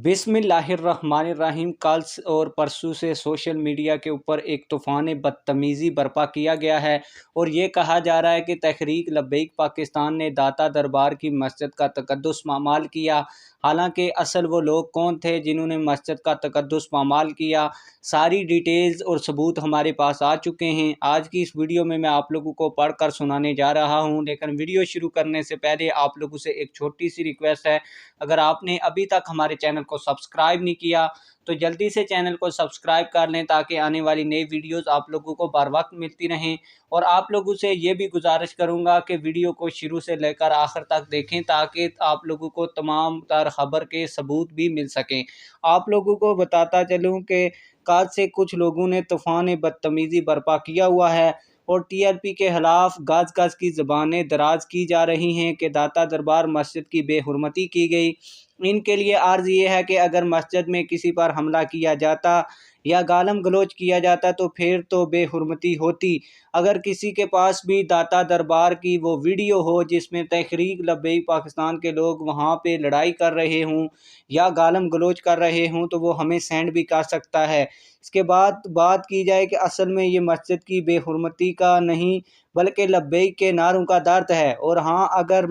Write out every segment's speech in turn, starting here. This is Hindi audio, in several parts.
बिस्मिल्लाहिर्रहमानिर्रहीम। कल और परसों से सोशल मीडिया के ऊपर एक तूफ़ान बदतमीज़ी बर्पा किया गया है और ये कहा जा रहा है कि तहरीक लब्बैक पाकिस्तान ने दाता दरबार की मस्जिद का तकद्दुस पामाल किया। हालांकि असल वो लोग कौन थे जिन्होंने मस्जिद का तकद्दुस पामाल किया, सारी डिटेल्स और सबूत हमारे पास आ चुके हैं। आज की इस वीडियो में मैं आप लोगों को पढ़कर सुनाने जा रहा हूं, लेकिन वीडियो शुरू करने से पहले आप लोगों से एक छोटी सी रिक्वेस्ट है। अगर आपने अभी तक हमारे चैनल को सब्सक्राइब नहीं किया तो जल्दी से चैनल को सब्सक्राइब कर लें ताकि आने वाली नई वीडियोस आप लोगों को बर वक्त मिलती रहें। और आप लोगों से ये भी गुजारिश करूंगा कि वीडियो को शुरू से लेकर आखिर तक देखें ताकि आप लोगों को तमाम तर खबर के सबूत भी मिल सकें। आप लोगों को बताता चलूं कि कल से कुछ लोगों ने तूफ़ान बदतमीज़ी बर्पा किया हुआ है और टीआरपी के खिलाफ गज गज की ज़बानें दराज की जा रही हैं कि दाता दरबार मस्जिद की बेहुरमती की गई। इनके लिए अर्ज़ ये है कि अगर मस्जिद में किसी पर हमला किया जाता या गालम गलोच किया जाता तो फिर तो बेहुरमती होती। अगर किसी के पास भी दाता दरबार की वो वीडियो हो जिसमें तहरीक लब्बैक पाकिस्तान के लोग वहाँ पे लड़ाई कर रहे हों या गालम गलोच कर रहे हों तो वो हमें सेंड भी कर सकता है। इसके बाद बात की जाए कि असल में ये मस्जिद की बेहुरमती का नहीं बल्कि लब्बैक के नारों का दर्द है। और हाँ, अगर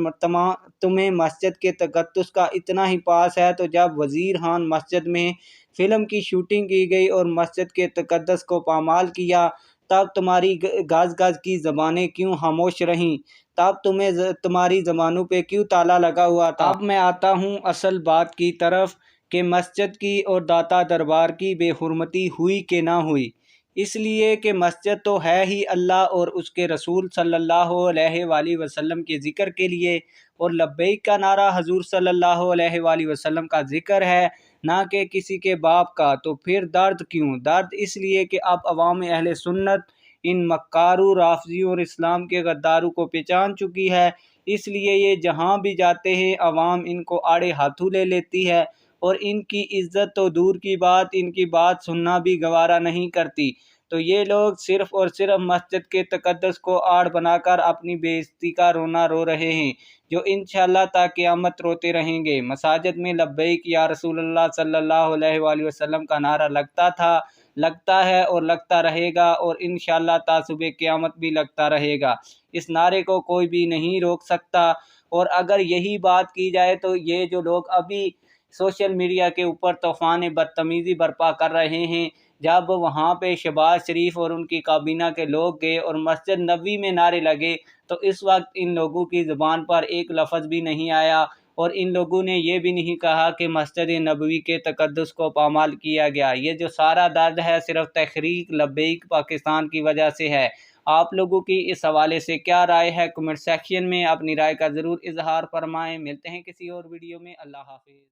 तुम्हें मस्जिद के तकद्दुस का इतना ही पास है तो जब वज़ीर खान मस्जिद में फ़िल्म की शूटिंग की गई और मस्जिद के तकद्दुस को पामाल किया तब तुम्हारी गज गज की ज़बानें क्यों खामोश रहीं? तब तुम्हारी ज़बानों पे क्यों ताला लगा हुआ था? अब मैं आता हूँ असल बात की तरफ कि मस्जिद की और दाता दरबार की बेहुरमती हुई कि ना हुई। इसलिए कि मस्जिद तो है ही अल्लाह और उसके रसूल सल्लल्लाहु अलैहि वसल्लम के ज़िक्र के लिए, और लब्बैक का नारा हजूर सल्लल्लाहु अलैहि वसल्लम का ज़िक्र है, ना कि किसी के बाप का। तो फिर दर्द क्यों? दर्द इसलिए कि अब अवाम अहले सुन्नत इन मक्कारू राफजियों और इस्लाम के गद्दारों को पहचान चुकी है। इसलिए ये जहाँ भी जाते हैं अवाम इनको आड़े हाथों ले लेती है और इनकी इज्जत तो दूर की बात, इनकी बात सुनना भी गवारा नहीं करती। तो ये लोग सिर्फ़ और सिर्फ मस्जिद के तकद्दुस को आड़ बनाकर अपनी बेइज्जती का रोना रो रहे हैं, जो इंशाअल्लाह ता क़यामत रोते रहेंगे। मसाजिद में लब्बैक या रसूलुल्लाह सल्लल्लाहु अलैहि वसल्लम का नारा लगता था, लगता है और लगता रहेगा और इंशाअल्लाह ता सुबह क़यामत भी लगता रहेगा। इस नारे को कोई भी नहीं रोक सकता। और अगर यही बात की जाए तो ये जो लोग अभी सोशल मीडिया के ऊपर तूफ़ान बदतमीज़ी बर्पा कर रहे हैं, जब वहाँ पे शहबाज शरीफ और उनकी काबीना के लोग गए और मस्जिद नबवी में नारे लगे तो इस वक्त इन लोगों की ज़ुबान पर एक लफ्ज़ भी नहीं आया और इन लोगों ने ये भी नहीं कहा कि मस्जिद नबवी के तकद्दुस को पामाल किया गया। ये जो सारा दर्द है सिर्फ तहरीक लब्बैक पाकिस्तान की वजह से है। आप लोगों की इस हवाले से क्या राय है? कमेंट सेक्शन में अपनी राय का ज़रूर इजहार फरमाएँ। मिलते हैं किसी और वीडियो में। अल्लाह हाफ़िज़।